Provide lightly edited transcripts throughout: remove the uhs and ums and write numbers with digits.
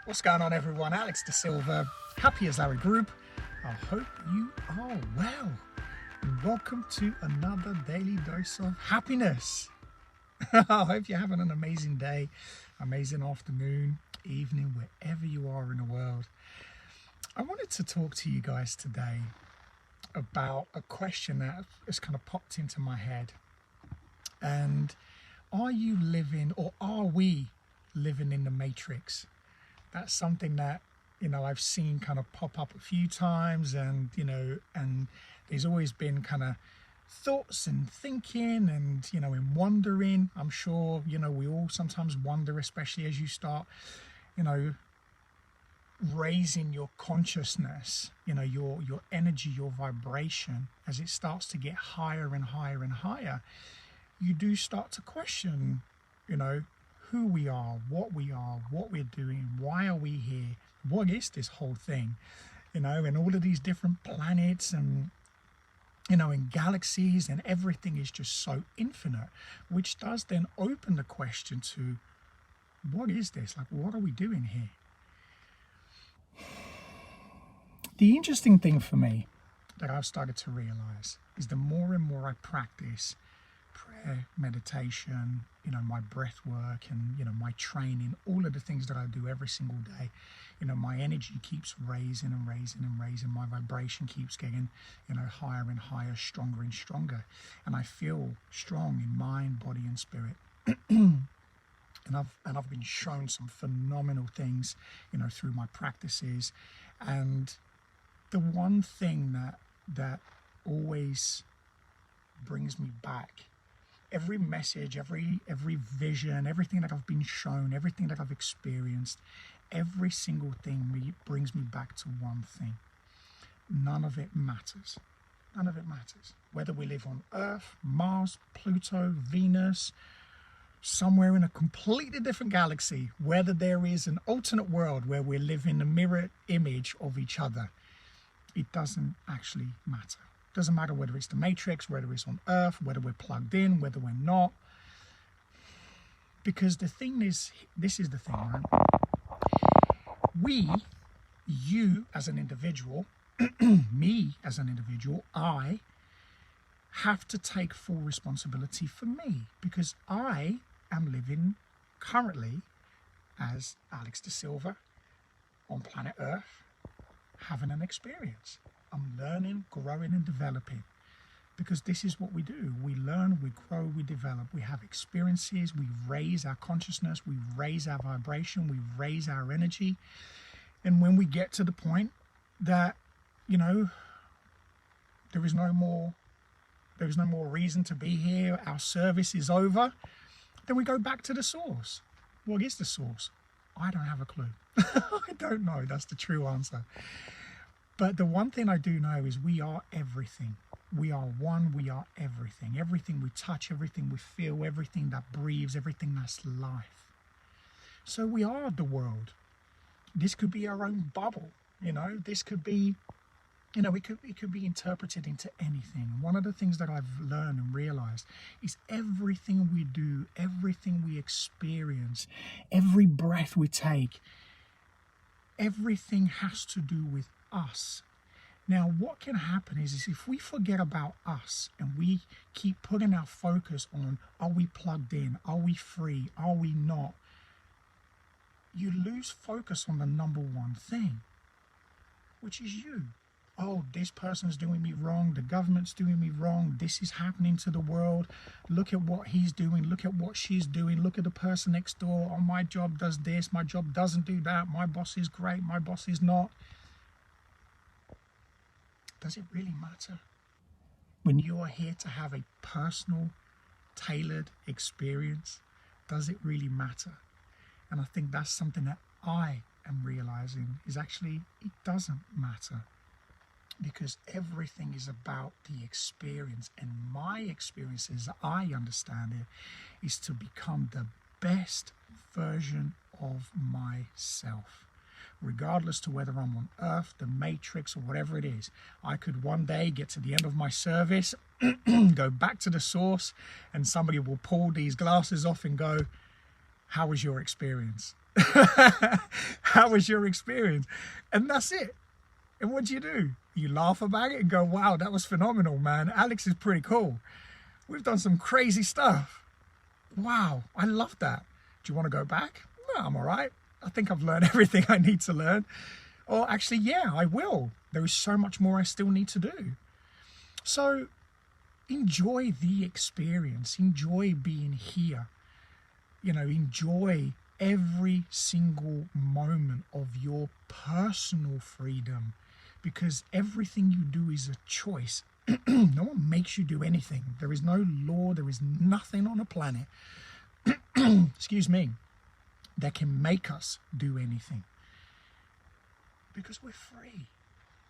What's going on, everyone? Alex Da Silva, Happy as Larry Group. I hope you are well. And welcome to another daily dose of happiness. I hope you're having an amazing day, amazing afternoon, evening, wherever you are in the world. I wanted to talk to you guys today about a question that has kind of popped into my head. And are you living, or are we living in the Matrix? That's something that, I've seen kind of pop up a few times, and there's always been kind of thoughts and thinking and, in wondering. I'm sure, we all sometimes wonder, especially as you start, raising your consciousness, your energy, your vibration, as it starts to get higher and higher and higher, you do start to question, who we are, what we're doing, why are we here, what is this whole thing, and all of these different planets and, and galaxies, and everything is just so infinite, which does then open the question to, what is this? Like, what are we doing here? The interesting thing for me that I've started to realize is the more and more I practice prayer, meditation, my breath work, and my training, all of the things that I do every single day, my energy keeps raising and raising and raising. My vibration keeps getting higher and higher, stronger and stronger, and I feel strong in mind, body and spirit. and I've been shown some phenomenal things through my practices. And the one thing that always brings me back, every message, every vision, everything that I've been shown, everything that I've experienced, every single thing brings me back to one thing. None of it matters. None of it matters. Whether we live on Earth, Mars, Pluto, Venus, somewhere in a completely different galaxy, whether there is an alternate world where we're living a mirror image of each other, it doesn't actually matter. Doesn't matter whether it's the Matrix, whether it's on Earth, whether we're plugged in, whether we're not. Because the thing is, this is the thing, right? You as an individual, me as an individual, I have to take full responsibility for me, because I am living currently as Alex Da Silva on planet Earth, having an experience. I'm learning, growing and developing, because this is what we do. We learn, we grow, we develop, we have experiences, we raise our consciousness, we raise our vibration, we raise our energy. And when we get to the point that, there is no more reason to be here, our service is over, then we go back to the source. What is the source? I don't have a clue. I don't know. That's the true answer. But the one thing I do know is we are everything. We are one, we are everything. Everything we touch, everything we feel, everything that breathes, everything that's life. So we are the world. This could be our own bubble, this could be, it could be interpreted into anything. One of the things that I've learned and realized is everything we do, everything we experience, every breath we take, everything has to do with us. Now, what can happen is if we forget about us and we keep putting our focus on, are we plugged in? Are we free? Are we not? You lose focus on the number one thing, which is you. Oh, this person's doing me wrong. The government's doing me wrong. This is happening to the world. Look at what he's doing. Look at what she's doing. Look at the person next door. Oh, my job does this. My job doesn't do that. My boss is great. My boss is not. Does it really matter? When you are here to have a personal, tailored experience, does it really matter? And I think that's something that I am realizing is actually, it doesn't matter. Because everything is about the experience, and my experience, as I understand it, is to become the best version of myself. Regardless to whether I'm on Earth, the Matrix, or whatever it is, I could one day get to the end of my service, go back to the source, and somebody will pull these glasses off and go, how was your experience? How was your experience? And that's it. And what do? You laugh about it and go, wow, that was phenomenal, man. Alex is pretty cool. We've done some crazy stuff. Wow, I love that. Do you want to go back? No, I'm all right. I think I've learned everything I need to learn. Or actually, yeah, I will. There is so much more I still need to do. So enjoy the experience. Enjoy being here. You know, enjoy every single moment of your personal freedom, because everything you do is a choice. No one makes you do anything. There is no law. There is nothing on the planet, excuse me, that can make us do anything, because we're free.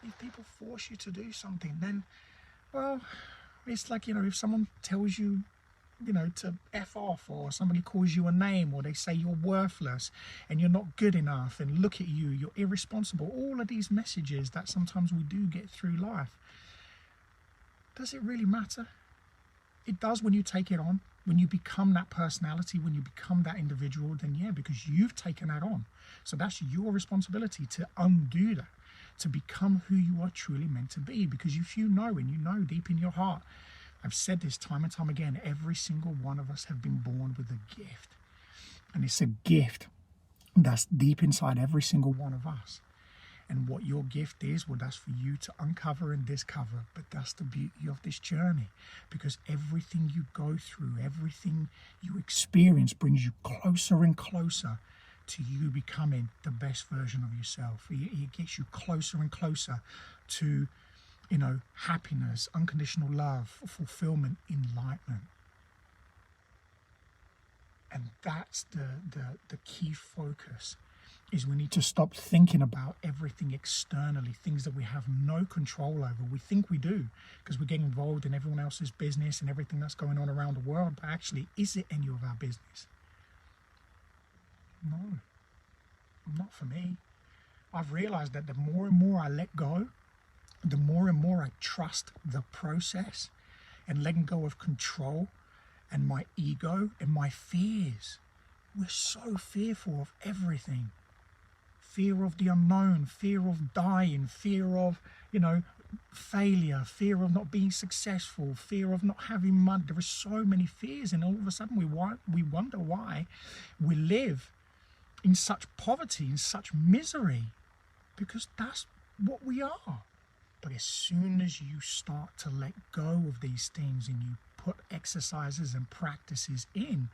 If people force you to do something, then, well, it's like, you know, if someone tells you, you know, to F off, or somebody calls you a name, or they say you're worthless and you're not good enough, and look at you, you're irresponsible. All of these messages that sometimes we do get through life. Does it really matter? It does when you take it on. When you become that personality, when you become that individual, then yeah, because you've taken that on. So that's your responsibility to undo that, to become who you are truly meant to be. Because if you know, and you know deep in your heart, I've said this time and time again, every single one of us have been born with a gift. And it's a gift that's deep inside every single one of us. And what your gift is, well, that's for you to uncover and discover. But that's the beauty of this journey, because everything you go through, everything you experience brings you closer and closer to you becoming the best version of yourself. It gets you closer and closer to, you know, happiness, unconditional love, fulfillment, enlightenment. And that's the key focus, is we need to stop thinking about everything externally, things that we have no control over. We think we do because we get involved in everyone else's business and everything that's going on around the world. But actually, is it any of our business? No, not for me. I've realized that the more and more I let go, the more and more I trust the process and letting go of control and my ego and my fears. We're so fearful of everything. Fear of the unknown, fear of dying, fear of, you know, failure, fear of not being successful, fear of not having money. There are so many fears, and all of a sudden we wonder why we live in such poverty, in such misery, because that's what we are. But as soon as you start to let go of these things and you put exercises and practices in,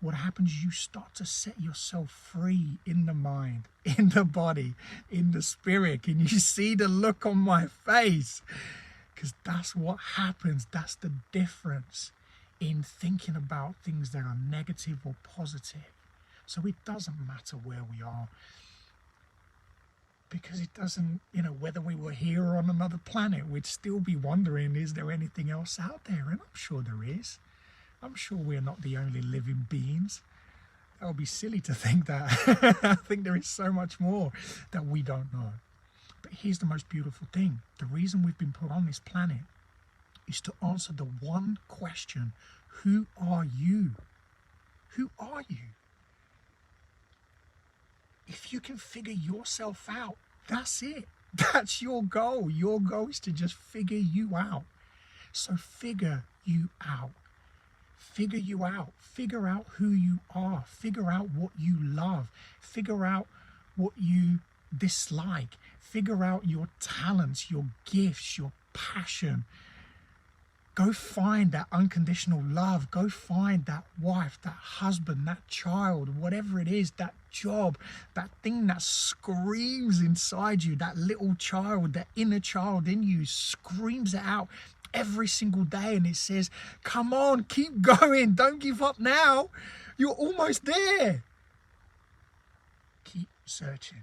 what happens is you start to set yourself free in the mind, in the body, in the spirit. And you see the look on my face, because that's what happens. That's the difference in thinking about things that are negative or positive. So it doesn't matter where we are, because it doesn't, you know, whether we were here or on another planet, we'd still be wondering, is there anything else out there? And I'm sure there is. I'm sure we're not the only living beings. That would be silly to think that. I think there is so much more that we don't know. But here's the most beautiful thing. The reason we've been put on this planet is to answer the one question: who are you? Who are you? If you can figure yourself out, that's it. That's your goal. Your goal is to just figure you out. So figure you out. Figure you out. Figure out who you are. Figure out what you love. Figure out what you dislike. Figure out your talents, your gifts, your passion. Go find that unconditional love. Go find that wife, that husband, that child, whatever it is, that job, that thing that screams inside you, that little child, that inner child in you screams it out every single day, and it says, come on, keep going, don't give up now, you're almost there. Keep searching,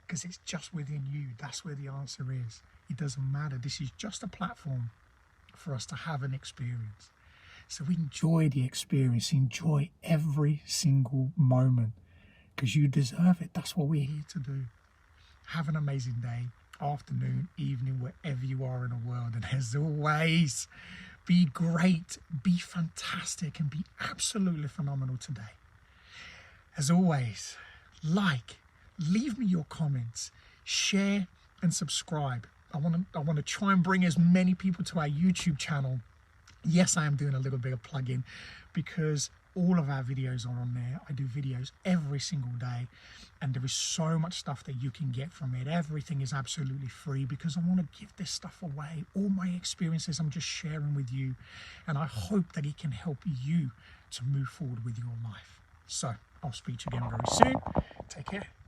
because it's just within you. That's where the answer is. It doesn't matter. This is just a platform for us to have an experience. So enjoy the experience, enjoy every single moment, because you deserve it. That's what we're here to do. Have an amazing day, afternoon, evening, wherever you are in the world. And as always, be great, be fantastic, and be absolutely phenomenal today. As always, leave me your comments, share and subscribe. I want to try and bring as many people to our YouTube channel. Yes, I am doing a little bit of plugging because all of our videos are on there. I do videos every single day, and there is so much stuff that you can get from it. Everything is absolutely free because I want to give this stuff away. All my experiences I'm just sharing with you, and I hope that it can help you to move forward with your life. So I'll speak to you again very soon. Take care.